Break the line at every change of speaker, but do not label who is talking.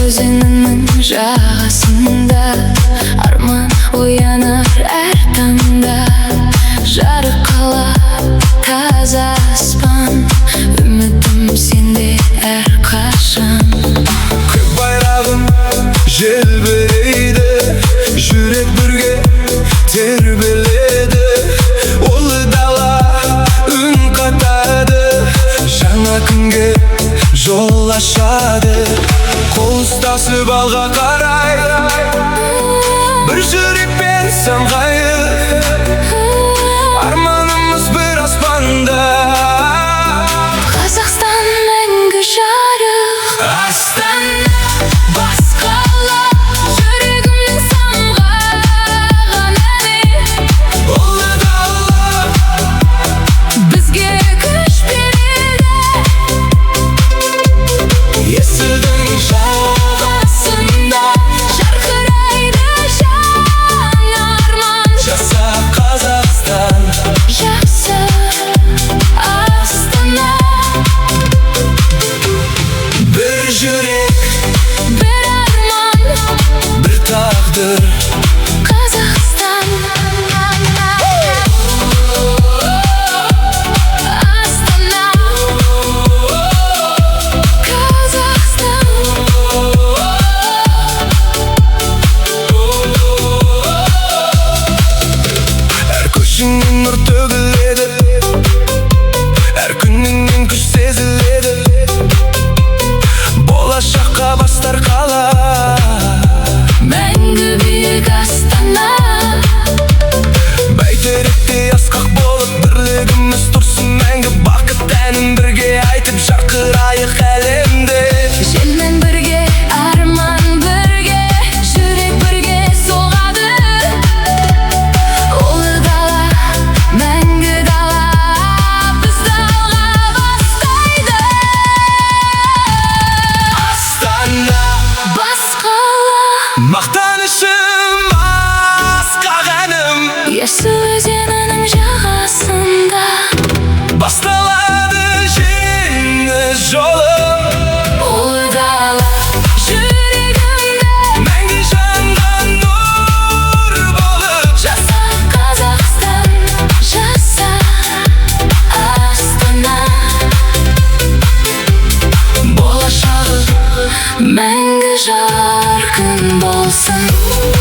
Өзенінің жағасында арман оянар әр таңда. Жарық қала, таза аспан, үмітім сенде әрқашан.
Көк байрағым желбірейді, жүрек бірге тербеледі. Ұлы дала үн қатады, жаңа күнге жол ашады. Қол ұстасып алға қарай, бір жүрекпен самғайып, арманымыз бір аспанда.
Қазақстан мәңгі жарық,
Астана
бас қала, жүрегімнің самғаған әні.
ұлы дала
Бізге күш береді,
есілдің
жағасында жарқырайды жаңа арман.
жаса Қазақстан,
Жақсы Астана,
бір жүрек,
бір арман,
бір тағдыр.
Қазақстан. Астана, Қазақстан.
Әр көшіңнен нұр төгіледі, әр күніңнен күш сезіледі. Болашаққа бастар қала,
Мәңгі биік Астана,
бәйтеректей асқақ болып бірлігіміз тұрсын мәңгі. Бақыт әнін бірге айтып жарқырайық әлемде.
желмен бірге, арман бірге, жүрек бірге соғады. Ұлы дала, мәңгі дала, бізді алға бастайды.
Астана
Бас қала,
мақтанышым, асқақ әнім,
есіл өзенінің жағасында.
басталады жеңіс жолым.
Ұлы дала, жүрегімде
Мәңгі жанған нұр болып,
жаса Қазақстан, жаса Астана.
болашағы
Мәңгі жарқын болсын.